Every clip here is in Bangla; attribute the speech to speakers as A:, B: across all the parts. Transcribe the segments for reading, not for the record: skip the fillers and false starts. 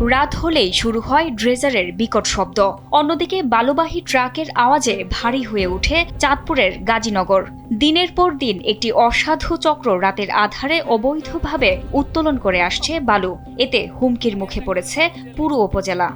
A: রাত হলেই শুরু হয় ড্রেজারের বিকট শব্দ। অন্যদিকে বালুবাহী ট্রাকের আওয়াজে ভারী হয়ে ওঠে চাঁদপুরের গাজীনগর। দিনের পর দিন একটি অসাধু চক্র রাতের আধারে অবৈধভাবে উত্তোলন করে আসছে বালু। এতে হুমকির মুখে পড়েছে পুরো উপজেলা।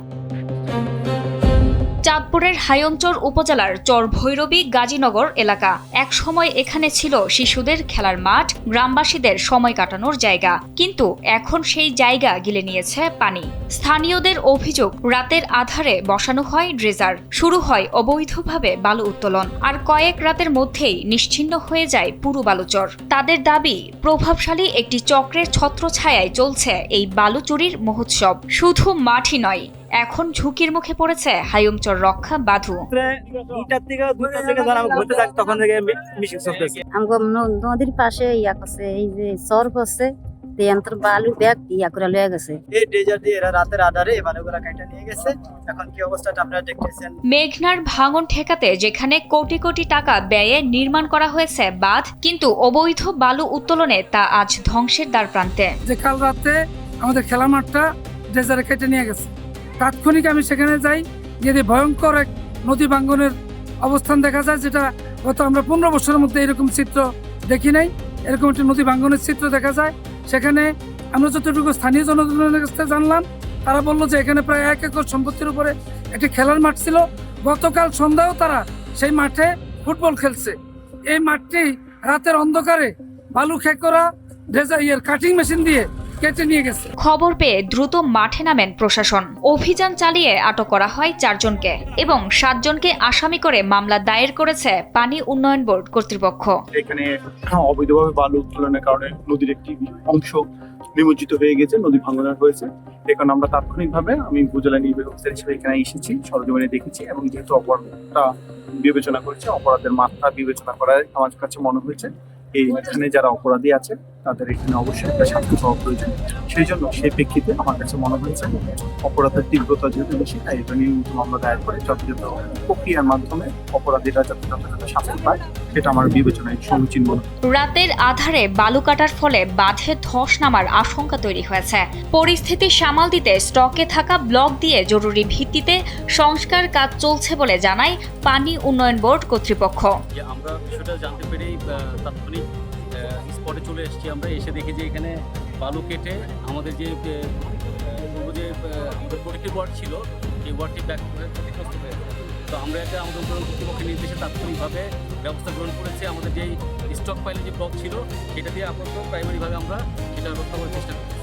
A: চাঁদপুরের হাইমচর উপজেলার চরভৈরবী গাজীনগর এলাকা। এক সময় এখানে ছিল শিশুদের খেলার মাঠ, গ্রামবাসীদের সময় কাটানোর জায়গা, কিন্তু এখন সেই জায়গা গিলে নিয়েছে পানি। স্থানীয়দের অভিযোগ, রাতের আধারে বসানো হয় ড্রেজার, শুরু হয় অবৈধভাবে বালু উত্তোলন, আর কয়েক রাতের মধ্যেই নিশ্চিহ্ন হয়ে যায় পুরো বালুচর। তাদের দাবি, প্রভাবশালী একটি চক্রের ছত্রছায়ায় চলছে এই বালু চুরির মহোৎসব। শুধু মাঠই নয়, এখন ঝুঁকির মুখে পড়েছে হাইমচর রক্ষা বাঁধু।
B: নদীর পাশে করছে, এই যে চর করছে, বালু ব্যাগ করে লয়ে গেছে।
C: এই ড্রেজার দিয়ে এরা রাতের আধারে বালুগুলা কাটা নিয়ে গেছে। এখন কি অবস্থাটা আপনারা দেখতেছেন।
A: মেঘনার ভাঙন ঠেকাতে যেখানে কোটি কোটি টাকা ব্যয়ে নির্মাণ করা হয়েছে বাঁধ, কিন্তু অবৈধ বালু উত্তোলনে তা আজ ধ্বংসের দ্বার প্রান্তে।
D: যে কাল রাতে আমাদের খেলা মাঠটা ড্রেজারে কেটে নিয়ে গেছে। তাৎক্ষণিক আমি সেখানে যাই, গিয়ে ভয়ঙ্কর এক নদী ভাঙ্গনের অবস্থান দেখা যায়, যেটা গত আমরা 15 বছরের মধ্যে এরকম চিত্র দেখি নাই। এরকম একটি নদী ভাঙ্গনের চিত্র দেখা যায়। সেখানে আমরা যতটুকু স্থানীয় জনগণের কাছে জানলাম, তারা বললো যে এখানে প্রায় 1 একর সম্পত্তির উপরে একটি খেলার মাঠ ছিল। গতকাল সন্ধ্যাও তারা সেই মাঠে ফুটবল খেলছে। এই মাঠটি রাতের অন্ধকারে বালু খেকরা কাটিং মেশিন দিয়ে কেটে নিয়ে গেছে।
A: খবর পেয়ে দ্রুত মাঠে নামেন প্রশাসন। অভিযান চালিয়ে আটক করা হয় 4 জনকে এবং 7 জনকে আসামি করে মামলা দায়ের করেছে পানি উন্নয়ন বোর্ড কর্তৃপক্ষ।
E: এখানে অবৈধভাবে বালু উত্তোলনের কারণে নদীর একটি অংশ নিমজ্জিত হয়ে গেছে, নদী ভাঙন হয়েছে। এখন আমরা তাৎক্ষণিকভাবে আমি উপজেলা নির্বাহী অফিসার হিসেবে এখানে এসেছি, সরজমিনে দেখেছি এবং যেহেতু অপরাধটা বিবেচনা করেছে, অপরাধের মাত্রা বিবেচনা করায় আমার কাছে মনে হয়েছে এখানে যারা অপরাধী আছে তাদের এখানে অবশ্যই একটা শাস্তি পাওয়া প্রয়োজন। সেই জন্য সেই প্রেক্ষিতে আমার কাছে মনে হয়েছে অপরাধের তীব্রতা যেহেতু বেশি, তাই এটা নিয়ে মামলা দায়ের করে যথাযথ প্রক্রিয়ার মাধ্যমে অপরাধীরা যাতে যথাযথ শাস্তি পায় সেটা আমার বিবেচনায় সমীচীন মনে হয়।
A: রাতের আধারে বালু কাটার ফলে বাঁধে ধস নামার আশঙ্কা তৈরি হয়েছে। পরিস্থিতি সামাল দিতে স্টকে থাকা ব্লক দিয়ে জরুরি ভিত্তিতে সংস্কার কাজ চলছে বলে জানায় পানি উন্নয়ন বোর্ড কর্তৃপক্ষ।
F: আমরা বিষয়টা জানতে পেরেই তাৎক্ষণিক স্পটে চলে এসেছি। আমরা এসে দেখি যে এখানে বালু কেটে আমাদের যে আমাদের প্রোটেক্টিভ ওয়ার্ড ছিল, এই ওয়ার্ডটি ক্ষতিগ্রস্ত হয়ে যায়। তো আমরা এটা আমাদের উপকরণ কর্তৃপক্ষের নির্দেশে তাৎক্ষণিকভাবে ব্যবস্থা গ্রহণ করেছি। আমাদের যেই স্টক ফাইলে যে ব্লক ছিল সেটা দিয়ে আপাতত প্রাইমারিভাবে আমরা সেটা রক্ষা করার চেষ্টা করতেছি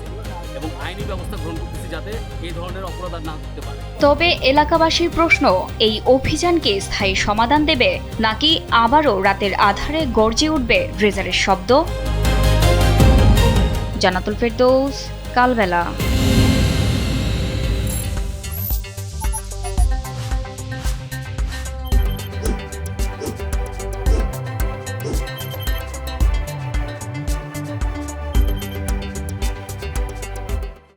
F: এবং আইনি ব্যবস্থা গ্রহণ করতেছি যাতে এই ধরনের অপরাধ আর না করতে পারে।
A: তবে এলাকাবাসীর প্রশ্ন, এই অভিযানকে স্থায়ী সমাধান দেবে নাকি আবারও রাতের আধারে গর্জে উঠবে ড্রেজারের শব্দ? জান্নাতুল ফেরদৌস, কালবেলা।